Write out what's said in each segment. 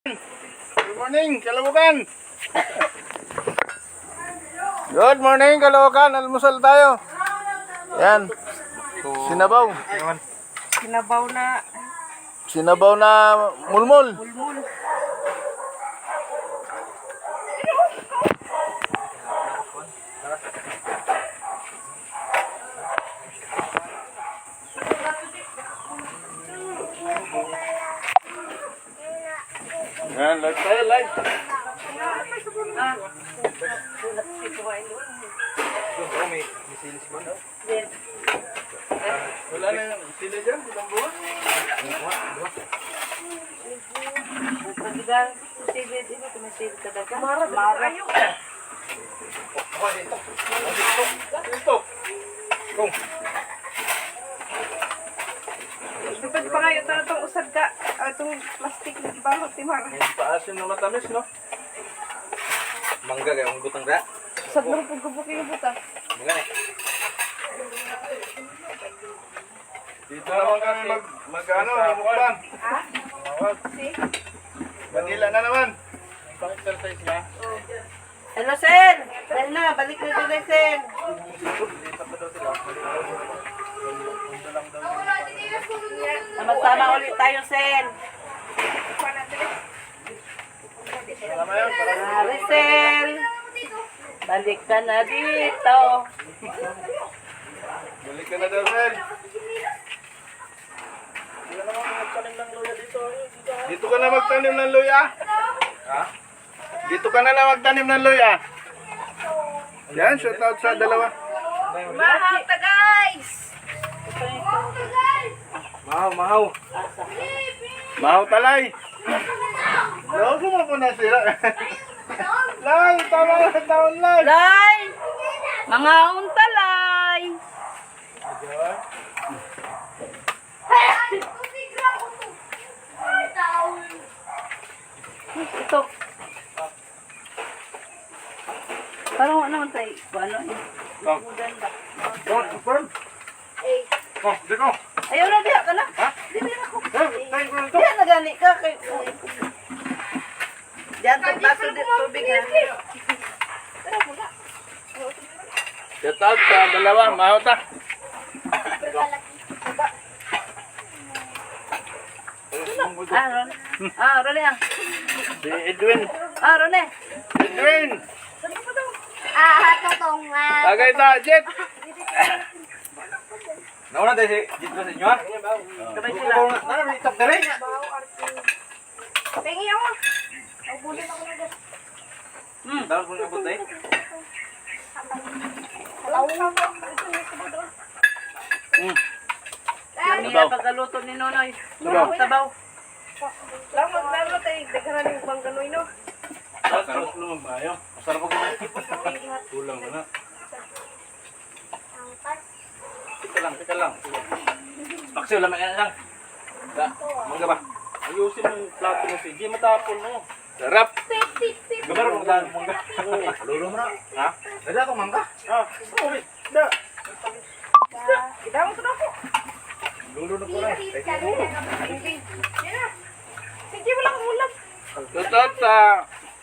Good morning, Kalawakan. Good morning, Kalawakan. Almusal tayo. Yan. Sinabaw. Sinabaw na mulmul. Yan, live tayo, live. Wala na yung sila dyan, ilang buwan? Dapat pa nga ito na itong usad ka. Itong plastic na ibang timar. Paasin na matamis, no? Mangga kayo, ang butang ra. Usad mo rin pagkabukin yung buta. Mangga na. Dito naman kami mag-ano, mukbang. Ha? Manila na naman. Pang-exercise na. Hello, Sen! Dahil na, balik na dito, Sen. Sama-sama ulit tayo, Sen. Salamat yun. Maricel! Balik ka na dito. Balik ka na daw, Sel. Dito ka na magtanim ng luya. Ha? Dito ka na magtanim ng luya. Yan, shout out sa dalawa. Mahal ta, guys! Mahaw. Mahaw talay. Loko mo po na sila. Lay, tama na taon lang. Lay! Mga untalay! Ito. Parang ano naman tayo. Ano? Maganda. Oh, dito. Ayaw na, diya ka na. Ha? Di ba ako? Tayo ko lang to. Diyan na gani ka. Diyan, baso tubig ha. Tara muna. Shout out sa dalawa, mahaw ta. Ron. Ron yan. Si Edwin. Ron eh. Edwin. Totong Tagay ta, Jet. Nauna tayo si dito sa inyo ha. Kamay sila. Nana, may itap na rin. Pengi ako. Nagbulin ako na dyan. Dahil kung nabot tayo. Yan niya pagkaluto ni Nonoy. Tabaw. Lang maglaro tayo. Daghanan yung bang ganoy no. Tapos naman ba yun? Masarap ako na. Kulang ka na. Tika lang. Paksiw, lamay ka na lang. Mangga ba? Ayusin mo yung plato mo, sige, matapon mo. Sarap. Gamar mo dahil mangga. Lulo mo na. Ha? Dada ako mangga. Ah, sorry. Da. Idawang ko na ako. Lulo na ko na. Sige mo lang ulam. Shout out sa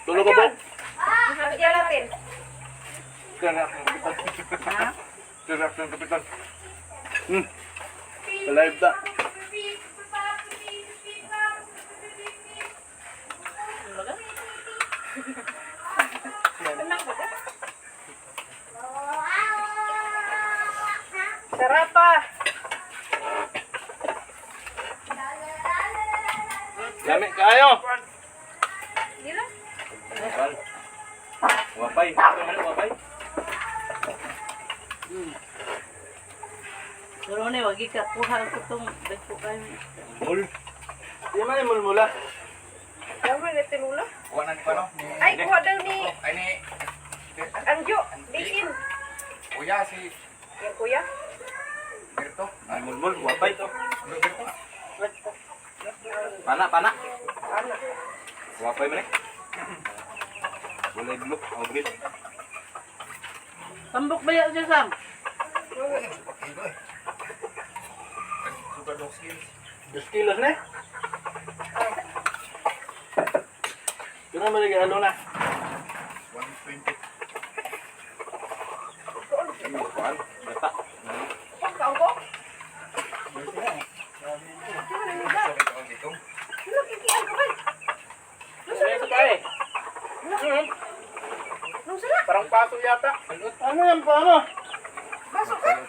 Tulo ko ba? Bigyan natin. Sarap ng kapitan. Live ta. Sarap pa. Lamig kayo. Hindi lang. Wapay. Wapay. Pero na, wag ka kuha ko itong dagpo kayo. Mul. Di man yung mulmula. Ano ba natin mula? Kuha na ni Pano. Ay, kuha daw ni Ay ni. Anjo. Diin. Kuya si Yan kuya. Berto. Ay mulmul. Wapay to. Pana. Ano? Wapay man eh. Boleh dulu. Oh, green. Tambok ba yan siya, Sam? Dos kilos na. Ito na maligalo na. 120. Bata. Pagkaon ko? Ito pa eh. Nung sila? Parang paso yata. Ano yan pa ano? Baso ka?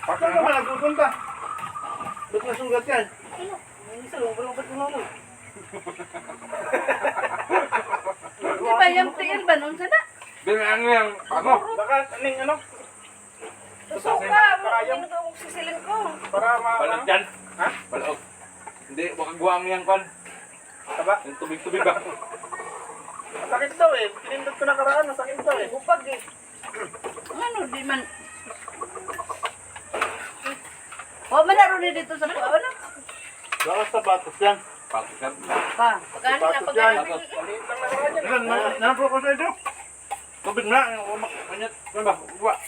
Paso ka ba nagpupunta? Ba't nasugat yan? Di ba yung tiil ba nung sila? Ano yung ano? Baka aning ano? Tusok ka. Ano ka kung sisilin ko? Para Balog dyan. Ha? Balog. Hindi, baka guwang yan kon. Taba? Yung tubig-tubig ba? Masakit daw eh. Pinindot ko nakaraan. Masakit daw eh. Upag eh. Ano di man? O, manaro ni dito sa kuwa na. Baka sa batos yan. Pakikat. Pa, pagkano na Batos yan. pagkano. Maliit lang nakaraan yan. Ilan? Napo ko sa ito. Tubig na. Manyat. Ano ba? Uwa.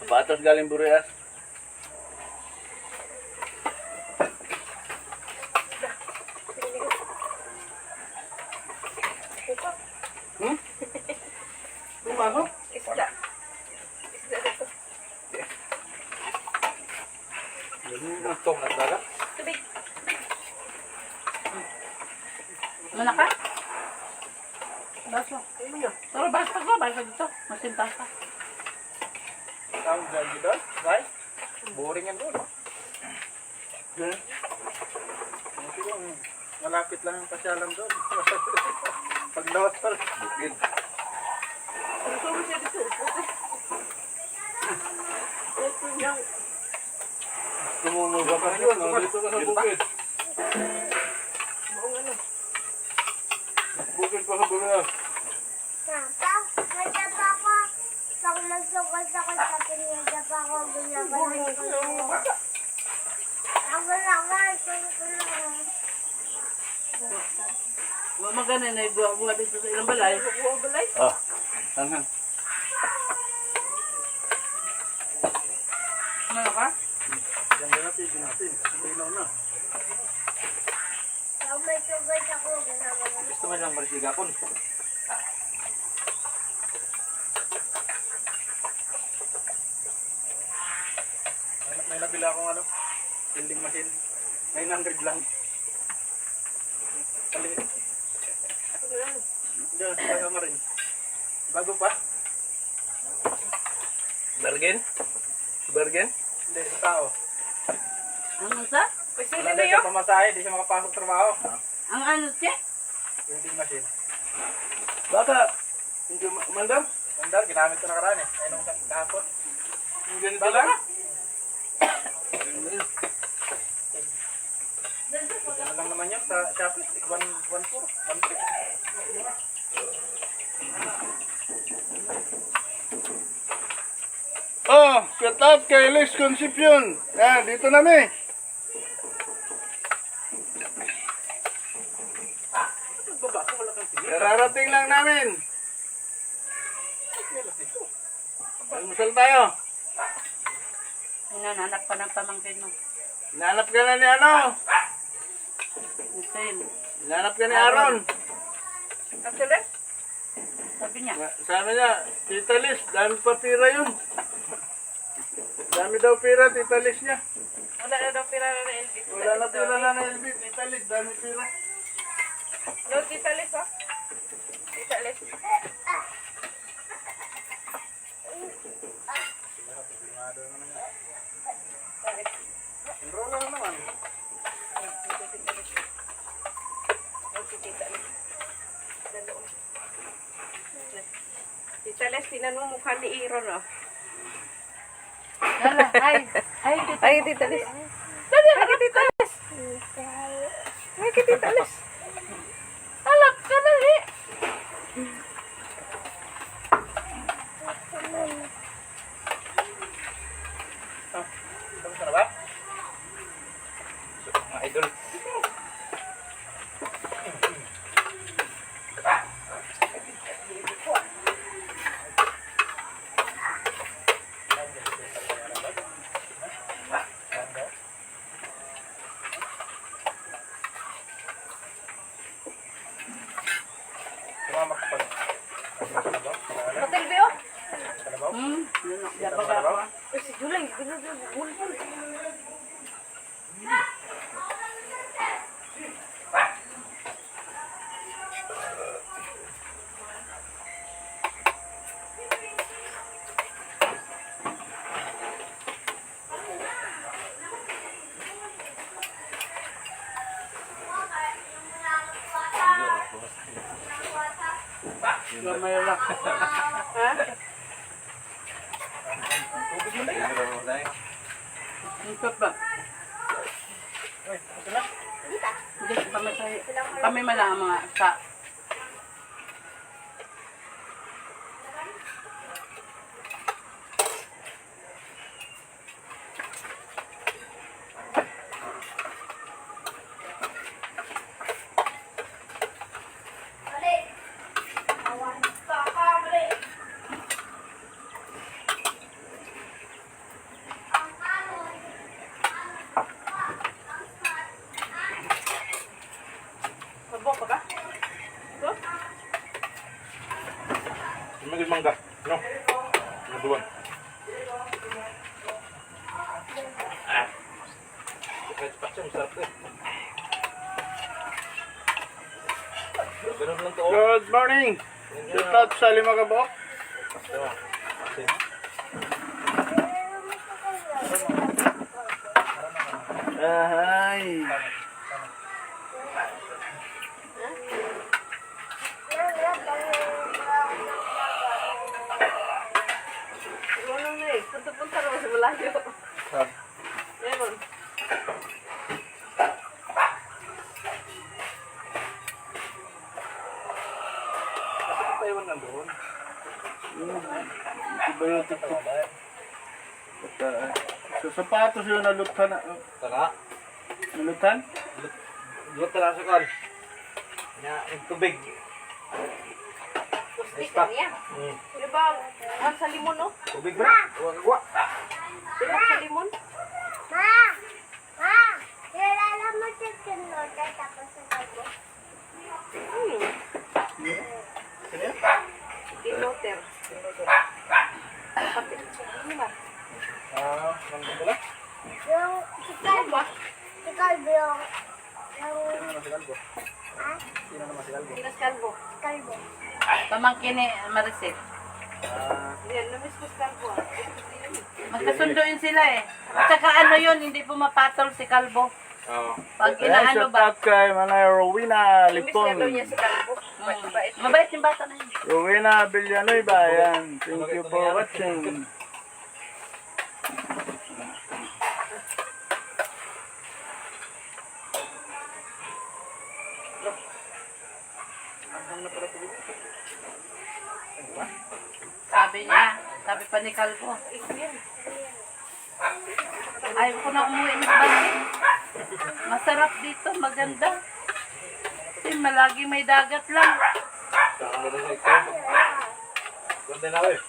Batos galing Burias. Hmm? Pumasok? Isda. Isda dito. Ito, nagdaga. Tubig. Mana ka? Baso. Pero basta ko, basta dito. Masintas ka. Ang gagi doon? Right? Boring yan doon. Hmm? Malapit lang ang pasyalan doon. Pag nawasal. Bukid. Ano sumo siya dito? Ito niyang. Tumumulba ka yun. Dito ka sa bukid. Buong ano. Bukid pa sa Burias. Papa, may dapa ko. Pag nagsukol-sukol sa pinida pa ako, ginagawa ko. Ako lang, tulong. Wa magana na buwa dito sa ilang balay. Buwa balay. Ah. Saan? Ano ka? Ganda natin, natin. Linaw na. Pag may sukol ako, ginagawa ko. Gusto mo siyang marisigapon. May nabila akong ano, building machine. 900 lang. Palit. Diyan, sa kasama rin. Bago pa? Bergen? Bergen? Hindi, sa tao. Ano sa? Pwede Wala na na yun? siya pamasahe, di siya makapasok trabaho. Ang ano siya? Building machine. Bata! Hindi mandar? Mandar, ginamit ko nakaraan eh. Ayun ang kahapon. Yung ganito lang? Ano lang naman yun sa Shopee? 1.4? 1.3? Oh, shout out kay Lex Concepcion. Yan, dito namin. Kararating lang namin. Almusal tayo. Hinanap pa ng pamangkin mo. Hinanap ka na ni ano? Hussein. Hinanap ka ni Aaron. Actually, sabi niya. Sabi niya, Tita Liz, dami pa pira yun. Dami daw pira, Tita Liz niya. Wala na daw pira na LB. Wala na pira na LB, Tita Liz, dami pira. Daw Tita Liz, oh. Tita Liz. Enroll lang naman. Tita Les, tinan mo mukha ni Aaron, oh. Lala, ay. Ay, Tita Les. Dali, ay, Tita Les. Ay, Tita Les. Alak ka, dali. Tapos na ba? Mga idol. Mamaya lang. Ha? Ikot ba? Hindi, kami malang ang mga sa... Sabo pa ka? Ito? Magiging mangga. No? Naduwan. Paksa, masarap to eh. Ganun lang to. Good morning! Shout out sa Lima Kabok. Ahay! Ano na eh? Punta-punta naman sa malayo. Meron. Taiwan nandoon. Antibiotic ko. Sa sapatos yun naluthan. Tara. Naluthan? Luot tara sa kal. Yung tubig. Gusti ka niya. Diba, ang sa limon, no? Tubig ba? Wag. Diba sa limon? Ma! Ma! Kilala mo si Tinote tapos sa tago? Tinoter. Kapit. Ano ba? Nandun pala? Yung si Calvo. Si Calvo yung... Sino naman si Calvo? Ha? Sino naman si Calvo? Tinas kalbo. Si Calvo. Pamangkin ni Maricel. Yan, namiss ko si kalbo. Magkasunduin sila eh. At saka ano yun, hindi pumapatol si kalbo. Oo. Pag Ayan, inaano shout ba? out kay Manay Rowena Namiss Lipon. na daw niya si kalbo. Mabait. Mabait yung bata na yun. Rowena Villanueva, ayan. Thank you for watching. Sabi pa ni Kalbo. Ayaw ko na umuwi ng bahay. Masarap dito, maganda. Kasi malagi may dagat lang. Ganda na eh.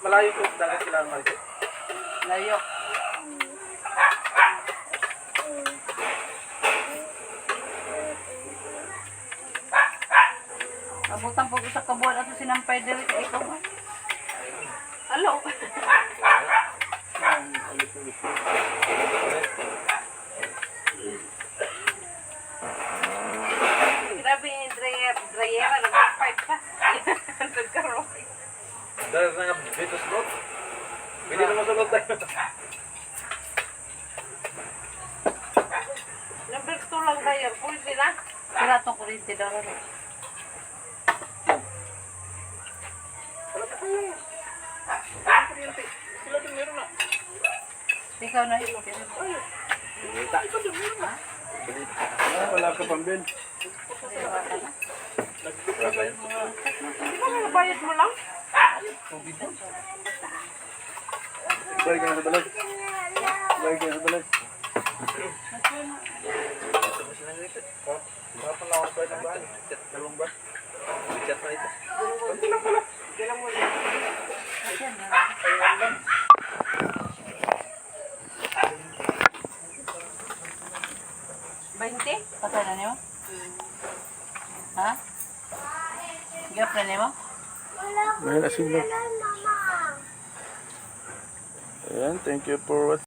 Malayo ko dagat sila Maricel. Layo. Abutan po ko sa kabuan at sinampay diri kay ikaw. Hello. Grabe yung dryer, nag-fight pa. Nagkaroon. Dahil na nga dito slot. Pwede naman sulot tayo. Number 2 lang dryer. Pwede na. Sira itong kurente daw. Sila din meron na. Ikaw na yun. Wala ka pang bill. Di ba nabayad mo lang? Balik ka na sa balay. Balik ka na sa balay. Kapag na ako sa ng bahay. Dalawang ba? Chat na ito. Patay na niyo? Ha? Gapra niyo? Wala ko May nasin mo. na, Mama. Ayan, thank you for watching.